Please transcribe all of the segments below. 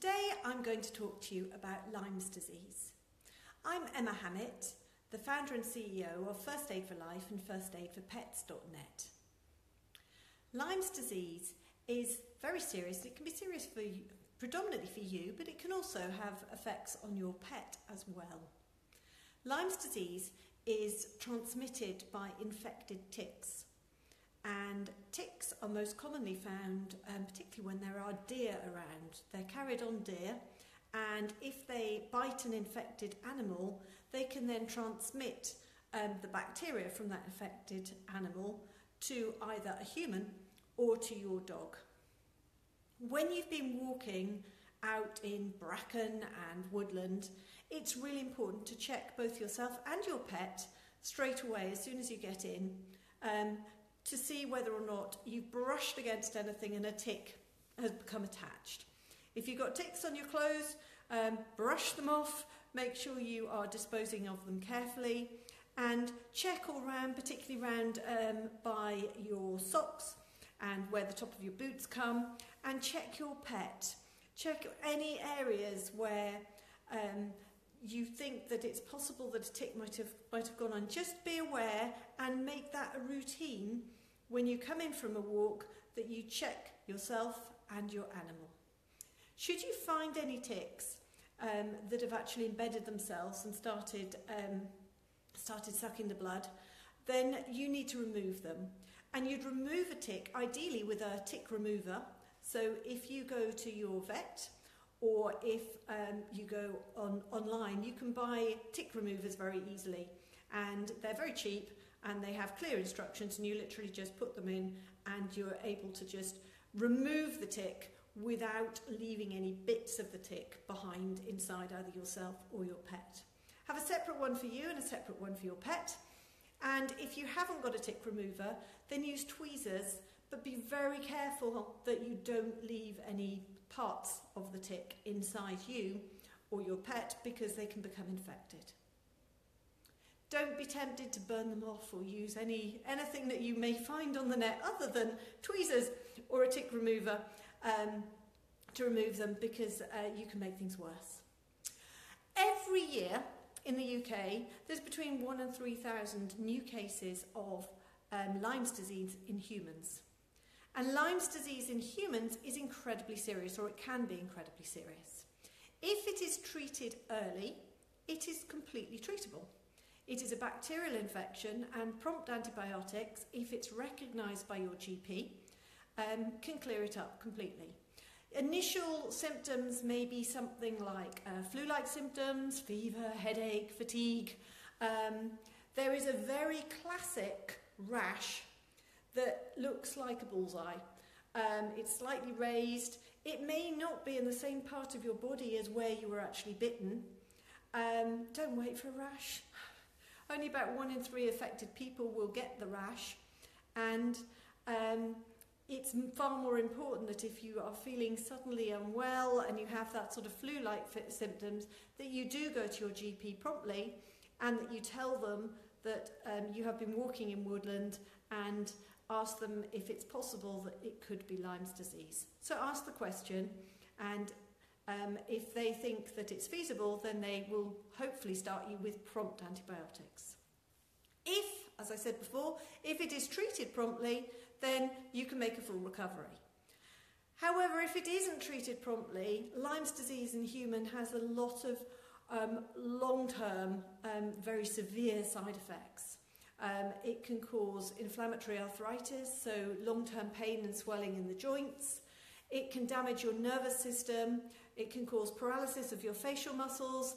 Today I'm going to talk to you about Lyme disease. I'm Emma Hammett, the founder and CEO of First Aid for Life and firstaidforpets.net. Lyme disease is very serious. It can be serious predominantly for you, but it can also have effects on your pet as well. Lyme disease is transmitted by infected ticks. And ticks are most commonly found, particularly when there are deer around. They're carried on deer, and if they bite an infected animal, they can then transmit the bacteria from that infected animal to either a human or to your dog. When you've been walking out in bracken and woodland, it's really important to check both yourself and your pet straight away as soon as you get in, to see whether or not you've brushed against anything and a tick has become attached. If you've got ticks on your clothes, brush them off, make sure you are disposing of them carefully, and check all round, particularly round by your socks and where the top of your boots come, and check your pet. Check any areas where you think that it's possible that a tick might have gone on. Just be aware and make that a routine when you come in from a walk, that you check yourself and your animal. Should you find any ticks that have actually embedded themselves and started sucking the blood, then you need to remove them. And you'd remove a tick ideally with a tick remover. So if you go to your vet, or if you go online, you can buy tick removers very easily, and they're very cheap and they have clear instructions, and you literally just put them in and you're able to just remove the tick without leaving any bits of the tick behind inside either yourself or your pet. Have a separate one for you and a separate one for your pet. And if you haven't got a tick remover, then use tweezers, but be very careful that you don't leave any parts of the tick inside you or your pet, because they can become infected. Don't be tempted to burn them off or use anything that you may find on the net other than tweezers or a tick remover to remove them, because you can make things worse. Every year in the UK, there's between 1,000 and 3,000 new cases of Lyme disease in humans. And Lyme disease in humans is incredibly serious, or it can be incredibly serious. If it is treated early, it is completely treatable. It is a bacterial infection, and prompt antibiotics, if it's recognised by your GP, can clear it up completely. Initial symptoms may be something like flu-like symptoms, fever, headache, fatigue. There is a very classic rash that looks like a bullseye. It's slightly raised. It may not be in the same part of your body as where you were actually bitten. Don't wait for a rash. Only about 1 in 3 affected people will get the rash, and it's far more important that if you are feeling suddenly unwell and you have that sort of flu-like symptoms, that you do go to your GP promptly, and that you tell them that you have been walking in woodland, and ask them if it's possible that it could be Lyme disease. So ask the question, and if they think that it's feasible, then they will hopefully start you with prompt antibiotics. If, as I said before, if it is treated promptly, then you can make a full recovery. However, if it isn't treated promptly, Lyme disease in human has a lot of long-term, very severe side effects. It can cause inflammatory arthritis, so long-term pain and swelling in the joints. It can damage your nervous system. It can cause paralysis of your facial muscles.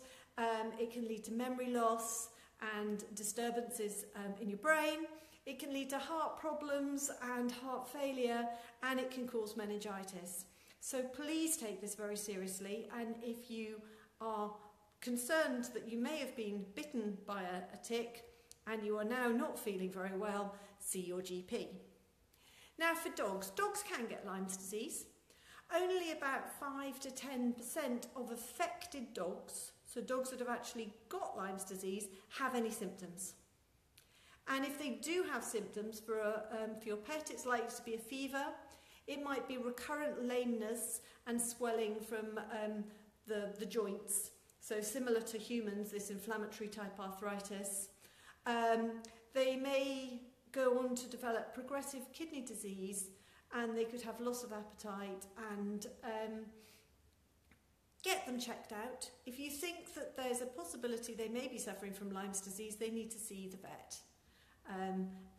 It can lead to memory loss and disturbances in your brain. It can lead to heart problems and heart failure, and it can cause meningitis. So please take this very seriously, and if you are concerned that you may have been bitten by a tick and you are now not feeling very well, see your GP. Now for dogs can get Lyme disease. Only about 5 to 10% of affected dogs, so dogs that have actually got Lyme disease, have any symptoms. And if they do have symptoms for your pet, it's likely to be a fever. It might be recurrent lameness and swelling from the joints. So similar to humans, this inflammatory type arthritis. They may go on to develop progressive kidney disease, and they could have loss of appetite, and get them checked out. If you think that there's a possibility they may be suffering from Lyme disease, they need to see the vet.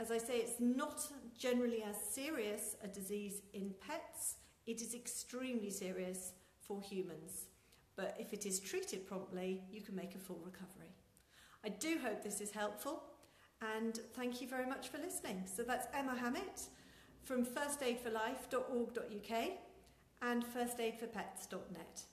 As I say, it's not generally as serious a disease in pets. It is extremely serious for humans. But if it is treated promptly, you can make a full recovery. I do hope this is helpful, and thank you very much for listening. So that's Emma Hammett from firstaidforlife.org.uk and firstaidforpets.net.